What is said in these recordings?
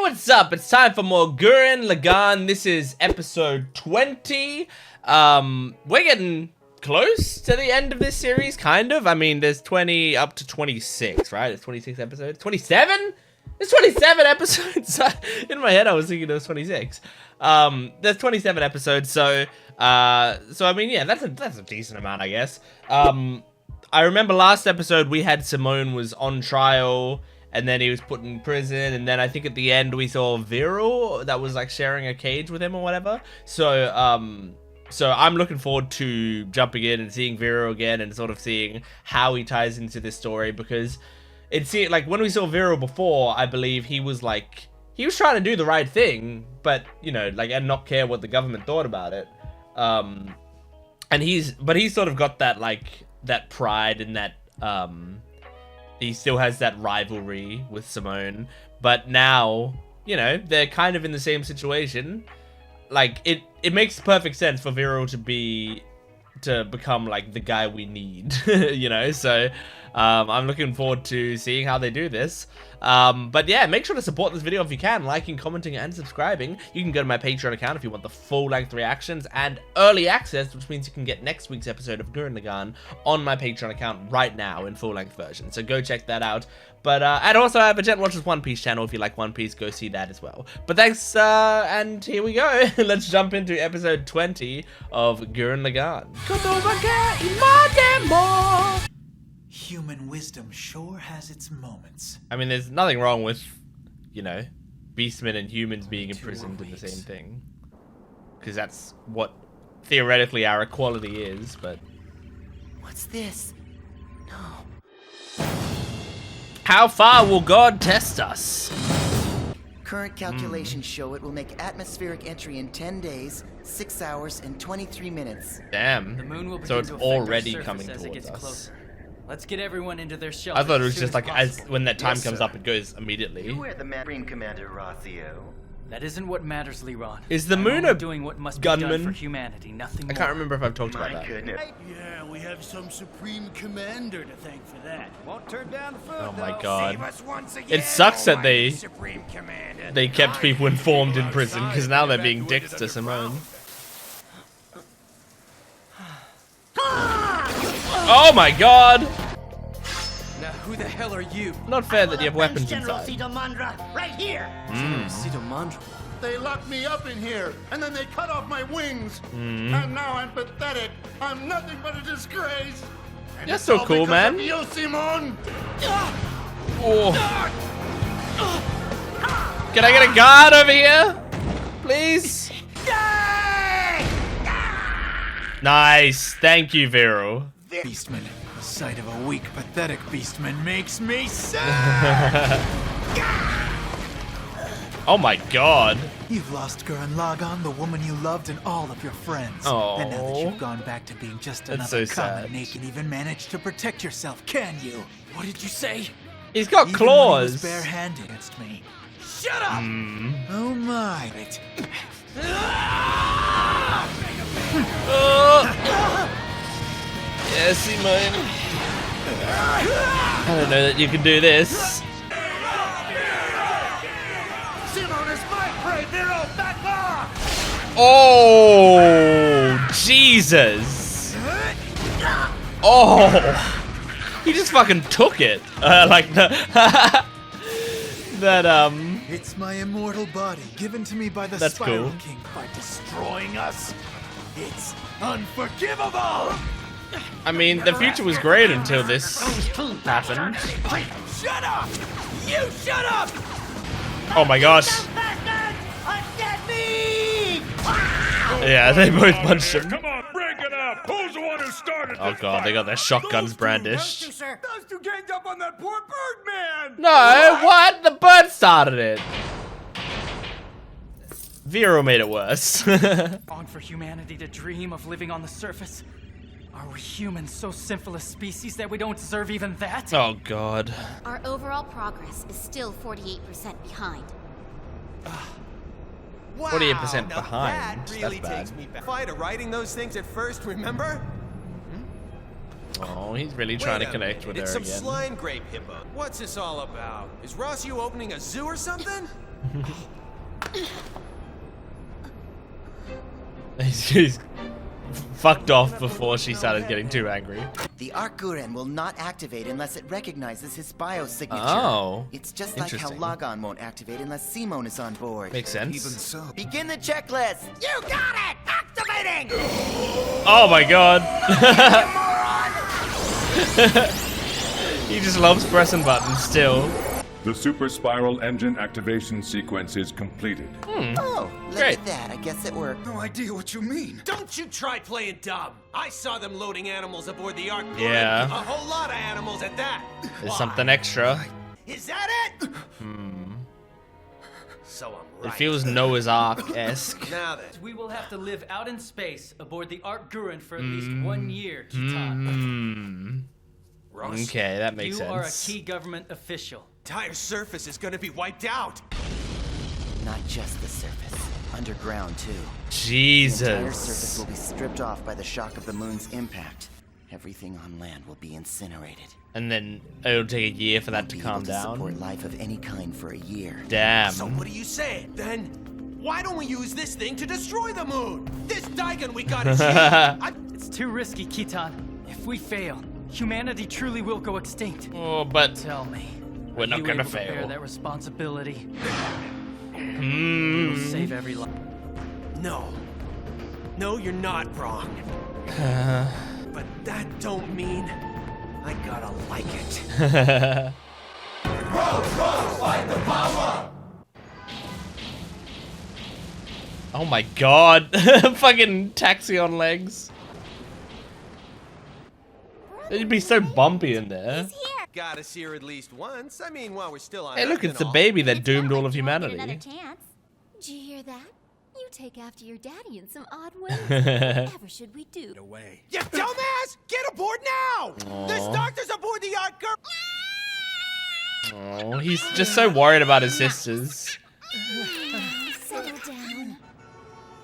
what's up? It's time for more Gurren Lagann. This is episode 20. We're getting close to the end of this series, kind of. I mean, there's 20 up to 26, right? It's 26 episodes. 27? There's 27 episodes. In my head, I was thinking it was 26. There's 27 episodes, so I mean, yeah, that's a decent amount, I guess. I remember last episode we had Simone was on trial. And then he was put in prison, and then I think at the end we saw Viral that was like sharing a cage with him or whatever. So I'm looking forward to jumping in and seeing Viral again and sort of seeing how he ties into this story, because it seemed like when we saw Viral before, I believe he was trying to do the right thing, but you know, like, and not care what the government thought about it. And he's sort of got that that pride and that he still has that rivalry with Simone, but now, you know, they're kind of in the same situation. Like, it makes perfect sense for Viral to become like the guy we need, you know. So I'm looking forward to seeing how they do this. But yeah, make sure to support this video if you can, liking, commenting, and subscribing. You can go to my Patreon account if you want the full-length reactions and early access, which means you can get next week's episode of Gurren Lagann on my Patreon account right now in full-length version. So go check that out. But and also I have a Jent Watches One Piece channel. If you like One Piece, go see that as well. But thanks, and here we go. Let's jump into episode 20 of Gurren Lagann. Human wisdom sure has its moments. I mean, there's nothing wrong with, you know, beastmen and humans being imprisoned in the same thing. Because that's what, theoretically, our equality is, but... What's this? No. How far will God test us? Current calculations show it will make atmospheric entry in 10 days, 6 hours, and 23 minutes. Damn. The moon will So begin it's to affect our already surface coming as it towards gets us. closer. Let's get everyone into their shelters. I thought it was as just soon like, as when that time Yes, comes sir. up, it goes immediately. You were the Supreme Commander Rothio. That isn't what matters, Leron. Is the I'm moon only a doing what must be done gunman? for humanity, nothing I more. can't remember if I've talked about My that. goodness. Yeah, we have some Supreme Commander to thank for that. Won't turn down the food, Oh my though. god. Save us once again, It sucks that almighty Supreme Commander. they kept people informed in prison, because now they're being dicks to Simone. Oh my god! Now, who the hell are you? Not fair that you have weapons inside. Right here. They locked me up in here, and then they cut off my wings. Mm-hmm. And now I'm pathetic. I'm nothing but a disgrace. And You're it's so all cool, because man. of you, Simon. Oh. Can I get a guard over here? Please? Nice. Thank you, Viral. Beastman, the sight of a weak, pathetic beastman makes me sad. Oh my god. You've lost Gurren Lagann, the woman you loved, and all of your friends. Oh. And now that you've gone back to being just That's another so common sad. snake, and even managed to protect yourself, can you? What did you say? He's got Even when he was claws. barehanded against me. Shut up! Oh my. Wait. Yeah, Simone. I don't know that you can do this. Simon is my prey. Vero, back off. Oh, Jesus. Oh. He just fucking took it. Like the... that, It's my immortal body, given to me by the That's Spiral cool. King by destroying us. It's unforgivable! I mean, the future was great until this happened. Shut up! You shut up! Oh my gosh. Yeah, they both punched him. Come on, break it up. Who's the one who started Oh god, they got their shotguns brandished. Those two ganged up on that poor bird man. No, what? The bird started it. Vero made it worse. On for humanity to dream of living on the surface? Are we humans so sinful a species that we don't deserve even that? Oh god. Our overall progress is still 48% behind. 48% now behind. That really That's bad. takes me back. Fight of writing those things at first, remember? Oh, he's really trying to Wait a connect minute, with it's her some again. slime grape hippo. What's this all about? Is Rossio opening a zoo or something? He's fucked off before she started getting too angry. The Arc Gurren will not activate unless it recognizes his biosignature. Oh, It's just like how interesting. Lagann won't activate unless Simone is on board. Makes sense. Even so. Begin the checklist! You got it! Activating! Oh my god. He just loves pressing buttons still. The super spiral engine activation sequence is completed. Oh, look Great. at that. I guess it worked. No idea what you mean. Don't you try playing dumb. I saw them loading animals aboard the Ark. Yeah. A whole lot of animals at that. There's Why? something extra. Is that it? So I'm It right. feels Noah's Ark-esque. Now then. We will have to live out in space aboard the Ark Gurren for at least 1 year, Kittan. Ross, Okay, that makes You are a sense. key government official. entire surface is gonna be wiped out. Not just the surface. Underground, too. The entire surface will Jesus. be stripped off by the shock of the moon's impact. Everything on land will be incinerated. And then it'll take a year for that Won't to be calm able to support down. life of any kind for a year. Damn. So what do you say? Then why don't we use this thing to destroy the moon? This Daigon we got is here. It's too risky, Kittan. If we fail, humanity truly will go extinct. Oh, but Tell me, we're are not you gonna able to bear fail. that responsibility? Hmm. We'll save every life. No. No, you're not wrong. But that don't mean I gotta like it. Oh my god. Fucking taxi on legs. It'd be so bumpy in there. Gotta see her at least once. I mean, while we're still on Hey, look, Earth it's the and all. baby that It's doomed not all like of you won't get humanity. another chance. Did you hear that? You take after your daddy in some odd ways. Whatever should we do? Away. You dumbass! Get aboard now! There's doctors aboard the Ark Gurren. Oh, he's just so worried about his sisters. Settle down.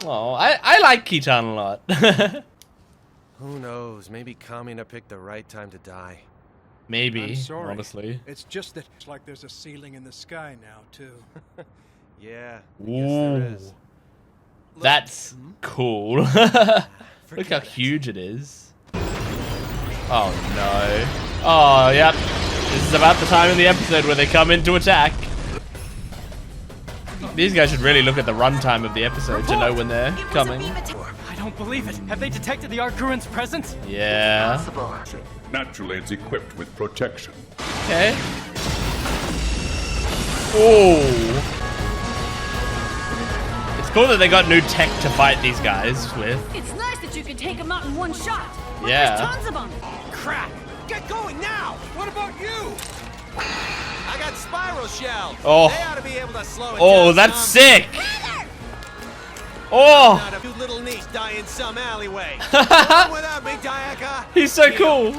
Oh, I like Kittan a lot. Who knows? Maybe Kamina picked the right time to die. Maybe, I'm sorry. honestly. It's just that it's like there's a ceiling in the sky now, too. Yeah. Ooh. That's cool. Look how huge it is. Oh no. Oh, yep. This is about the time in the episode where they come in to attack. These guys should really look at the runtime of the episode to know when they're coming. I don't believe it. Have they detected the Ark Gurren's presence? Yeah. Naturally, it's equipped with protection. Okay. Oh. It's cool that they got new tech to fight these guys with. It's nice that you can take them out in one shot. But Yeah. There's tons of them. Crap! Get going now! What about you? I got spiral shells. Oh. They ought to be able to slow it down. Oh, that's some. sick. Oh. Not a cute little niece die in some alleyway. Come without me, Dayaka. He's so cool.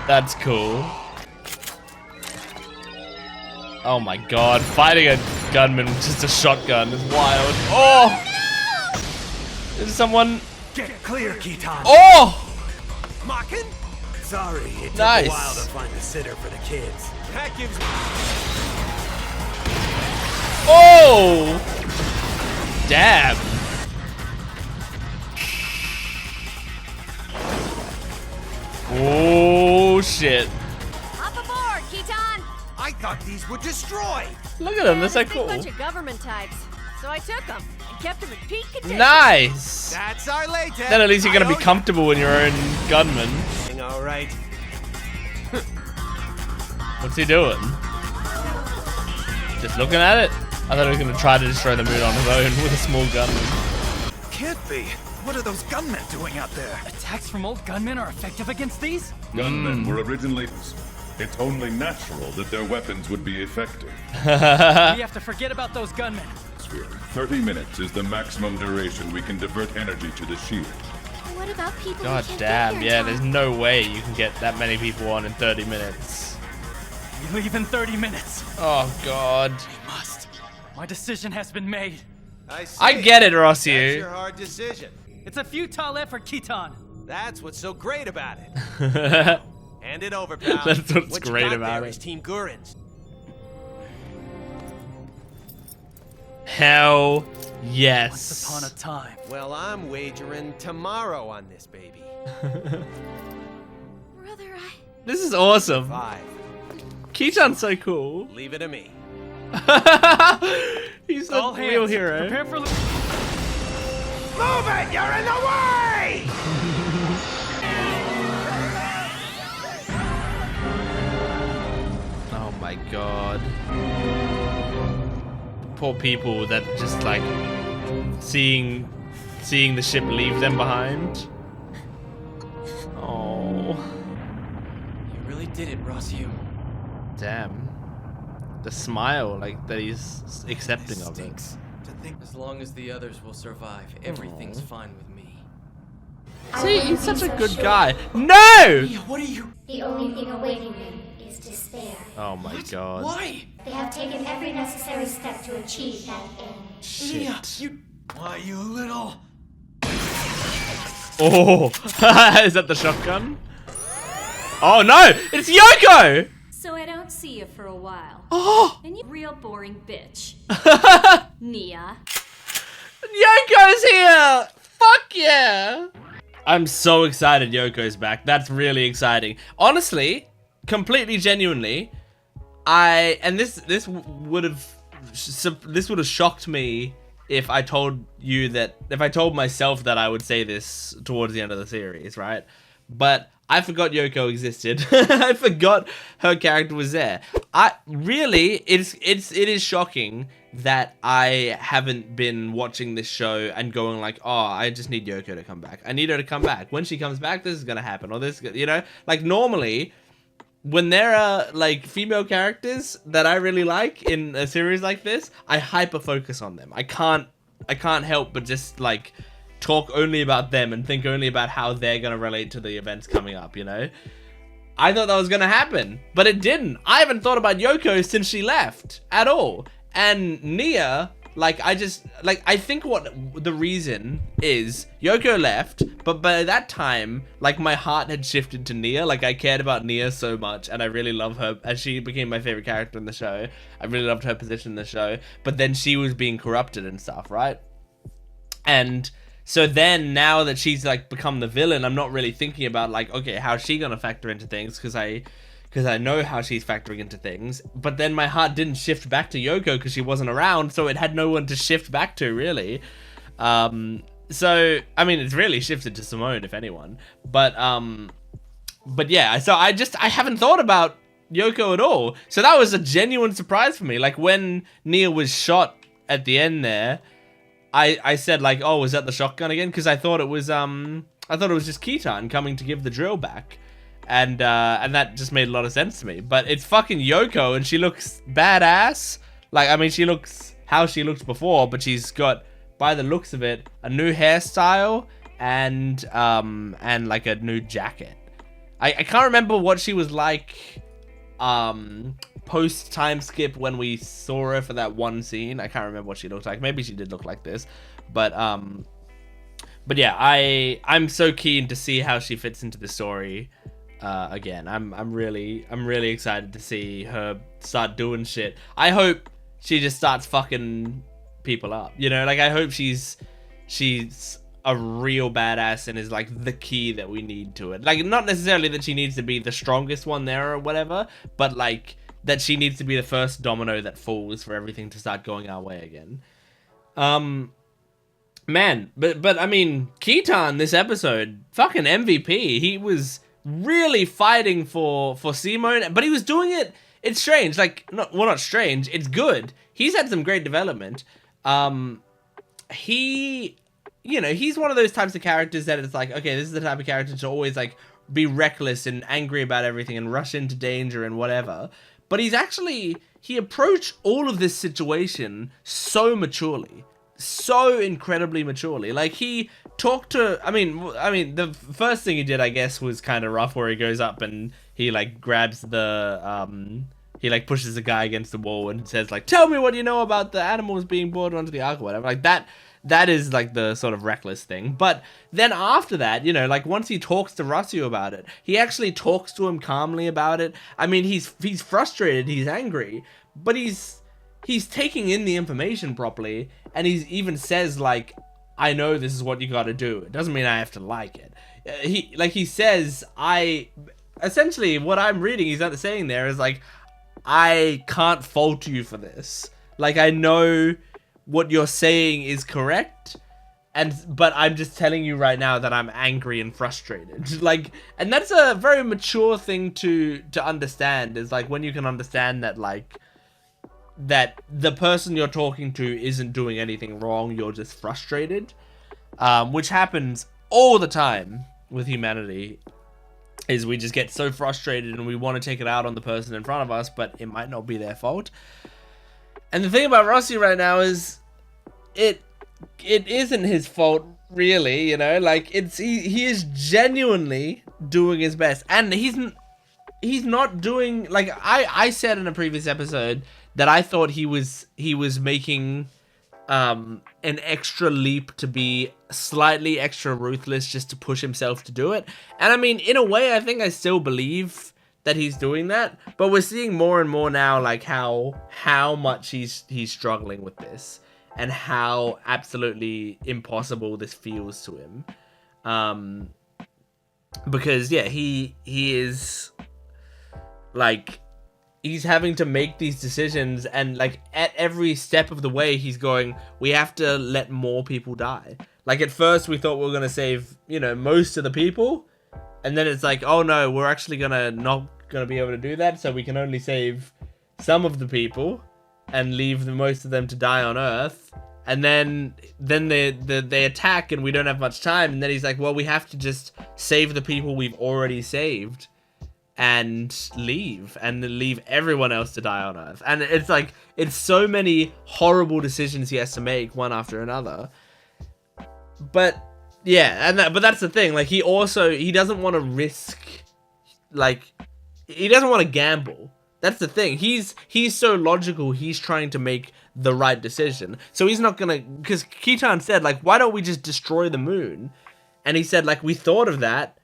That's cool. Oh my god, fighting a gunman with just a shotgun is wild. Oh! Is someone... Get clear, Kittan. Oh! Mocking? Sorry, it took Nice. a while to find a sitter for the kids. That gives Oh! Damn. Oh shit. Hop aboard, Kittan. I thought these would destroy. Look at them, they're so There's a big cool. bunch of government types. So I took them and kept them in peak condition. Nice. That's our latex. Then at least you're gonna be comfortable in your own gunman. All right. What's he doing? Just looking at it? I thought he was gonna try to destroy the moon on his own with a small gunman. Can't be. What are those gunmen doing out there? Attacks from old gunmen are effective against these? Gunmen were originally... It's only natural that their weapons would be effective. We have to forget about those gunmen. 30 minutes is the maximum duration we can divert energy to the shield. What about people God who can't damn, get there yeah, in there's time? no way you can get that many people on in 30 minutes. We leave in 30 minutes. Oh god. Must. My decision has been made. I get it, That's Rossiu. your hard decision. It's a futile effort, Kittan. That's what's so great about it. Hand it over, pal. That's what's What you great got about there it. is Team Gurren's. Hell yes. Once upon a time. Well, I'm wagering tomorrow on this baby. Brother, This is awesome. 5. Kittan's so cool. Leave it to me. He's All the real hands, hero. Prepare for. Move it! You're in the way! Oh my god. The poor people that just like seeing the ship leave them behind. Oh. You really did it, Rossio. Damn. The smile, like, that he's accepting of it. To think as long as the others will survive, everything's fine with me. See, he's such a good guy. No! What are you? The only thing awaiting them is despair. Oh my god. Why? They have taken every necessary step to achieve that end. Shit. Why, you little... Oh, is that the shotgun? Oh no, it's Yoko! So I don't see you for a while. Oh! And you real boring bitch. Nia. Yoko's here! Fuck yeah! I'm so excited Yoko's back. That's really exciting. Honestly, completely genuinely, this would have shocked me if I told myself that I would say this towards the end of the series, right? But I forgot Yoko existed. I forgot her character was there. It is shocking that I haven't been watching this show and going like, oh, I just need Yoko to come back. I need her to come back. When she comes back, this is gonna happen, or this, you know, like normally when there are like female characters that I really like in a series like this, I hyper focus on them. I can't help but just like talk only about them and think only about how they're gonna relate to the events coming up, you know? I thought that was gonna happen, but it didn't. I haven't thought about Yoko since she left at all. And Nia, like, I think what the reason is, Yoko left, but by that time, like, my heart had shifted to Nia. Like, I cared about Nia so much, and I really love her, and she became my favorite character in the show. I really loved her position in the show, but then she was being corrupted and stuff, right? And so then, now that she's, like, become the villain, I'm not really thinking about, like, okay, how's she gonna factor into things, because I know how she's factoring into things, but then my heart didn't shift back to Yoko because she wasn't around, so it had no one to shift back to, really. So, I mean, it's really shifted to Simone, if anyone. But yeah, so I haven't thought about Yoko at all. So that was a genuine surprise for me. Like, when Nia was shot at the end there, I said, like, oh, was that the shotgun again? Because I thought it was just Kittan coming to give the drill back. And that just made a lot of sense to me. But it's fucking Yoko, and she looks badass. Like, I mean, she looks how she looked before, but she's got, by the looks of it, a new hairstyle and like a new jacket. I can't remember what she was like post time skip when we saw her for that one scene. I can't remember what she looked like. Maybe she did look like this, but yeah, I'm so keen to see how she fits into the story. Again, I'm really excited to see her start doing shit. I hope she just starts fucking people up, you know? Like, I hope she's a real badass and is like the key that we need to it. Like, not necessarily that she needs to be the strongest one there or whatever, but like that she needs to be the first domino that falls for everything to start going our way again. Man, but I mean, Kittan this episode, fucking MVP. He was really fighting for Simone, but he was doing it. It's strange, like, not strange, it's good. He's had some great development. He, you know, he's one of those types of characters that it's like, okay, this is the type of character to always, like, be reckless and angry about everything and rush into danger and whatever. But he approached all of this situation so maturely. So incredibly maturely. Like, he talked to, I mean the first thing he did, I guess, was kind of rough, where he goes up and he like grabs the he like pushes the guy against the wall and says like, tell me what you know about the animals being brought onto the ark or whatever. Like, that is like the sort of reckless thing. But then after that, you know, like, once he talks to Rossio about it, he actually talks to him calmly about it. I mean, he's frustrated, he's angry, but he's he's taking in the information properly, and he even says like, I know this is what you gotta do. It doesn't mean I have to like it. He says, essentially what I'm reading, he's not saying there is like, I can't fault you for this. Like, I know what you're saying is correct, but I'm just telling you right now that I'm angry and frustrated. Like, and that's a very mature thing to understand, is like when you can understand that, like, that the person you're talking to isn't doing anything wrong, you're just frustrated, which happens all the time with humanity, is we just get so frustrated and we want to take it out on the person in front of us, but it might not be their fault. And the thing about Rossi right now is it isn't his fault, really, you know, like he is genuinely doing his best, and he's not doing, like I said in a previous episode that I thought he was making an extra leap to be slightly extra ruthless just to push himself to do it. And I mean, in a way, I think I still believe that he's doing that, but we're seeing more and more now, like how much he's struggling with this, and how absolutely impossible this feels to him. Because yeah, he is like, he's having to make these decisions, and like at every step of the way he's going, we have to let more people die. Like at first we thought we were going to save, you know, most of the people, and then it's like, oh no, we're actually not gonna be able to do that, so we can only save some of the people and leave most of them to die on Earth. And then they attack and we don't have much time, and then he's like, well, we have to just save the people we've already saved and leave everyone else to die on Earth. And it's like, it's so many horrible decisions he has to make one after another. But yeah, but that's the thing, like he doesn't want to risk, like he doesn't want to gamble. That's the thing. He's so logical. He's trying to make the right decision. So he's not gonna, because Kittan said like, why don't we just destroy the moon? And he said like, we thought of that,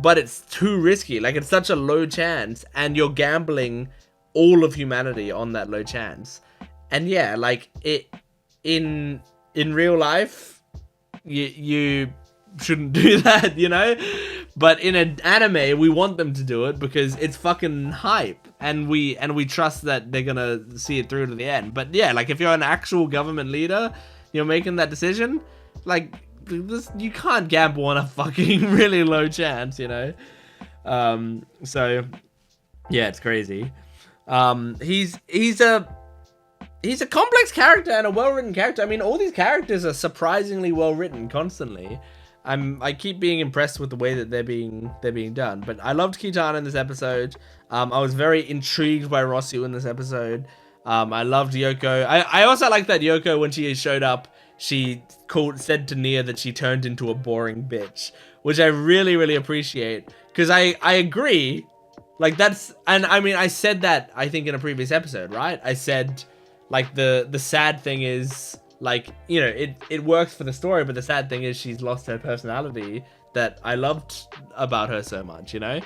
but it's too risky. Like, it's such a low chance, and you're gambling all of humanity on that low chance. And yeah, like in real life, you shouldn't do that, you know? But in an anime, we want them to do it because it's fucking hype, and we trust that they're gonna see it through to the end. But yeah, like if you're an actual government leader, you're making that decision, like you can't gamble on a fucking really low chance, you know? So yeah, it's crazy. He's a complex character and a well-written character. I mean, all these characters are surprisingly well-written constantly. I keep being impressed with the way that they're being done. But I loved Kittan in this episode. I was very intrigued by Rossio in this episode. I loved Yoko. I also like that Yoko, when she showed up, she said to Nia that she turned into a boring bitch, which I really, really appreciate, because I agree. Like, that's, and I mean, I said that, I think, in a previous episode, right? I said, like, the sad thing is, like, you know, it works for the story, but the sad thing is she's lost her personality that I loved about her so much, you know?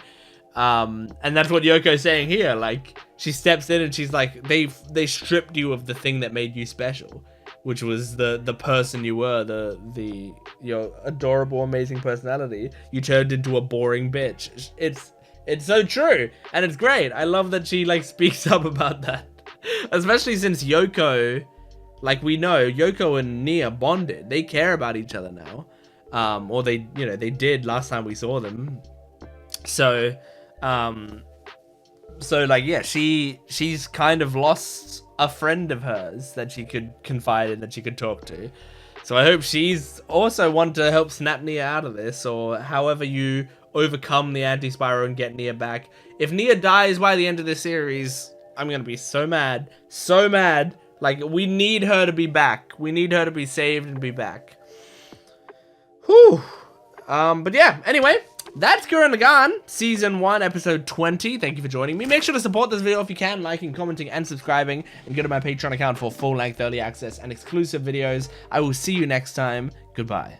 And that's what Yoko's saying here. Like, she steps in and she's like, they stripped you of the thing that made you special, which was the person you were, your adorable, amazing personality. You turned into a boring bitch. It's so true, and it's great. I love that she like speaks up about that, especially since Yoko, like, we know Yoko and Nia bonded. They care about each other now, or they did last time we saw them. So like, yeah, she's kind of lost a friend of hers that she could confide in, that she could talk to. So I hope she's also want to help snap Nia out of this, or however you overcome the anti-spiral and get Nia back. If Nia dies by the end of this series, I'm gonna be so mad. So mad. Like, we need her to be back. We need her to be saved and be back. Whew. But yeah, anyway, that's Gurren Lagann, Season 1, Episode 20. Thank you for joining me. Make sure to support this video if you can, liking, commenting, and subscribing, and go to my Patreon account for full-length early access and exclusive videos. I will see you next time. Goodbye.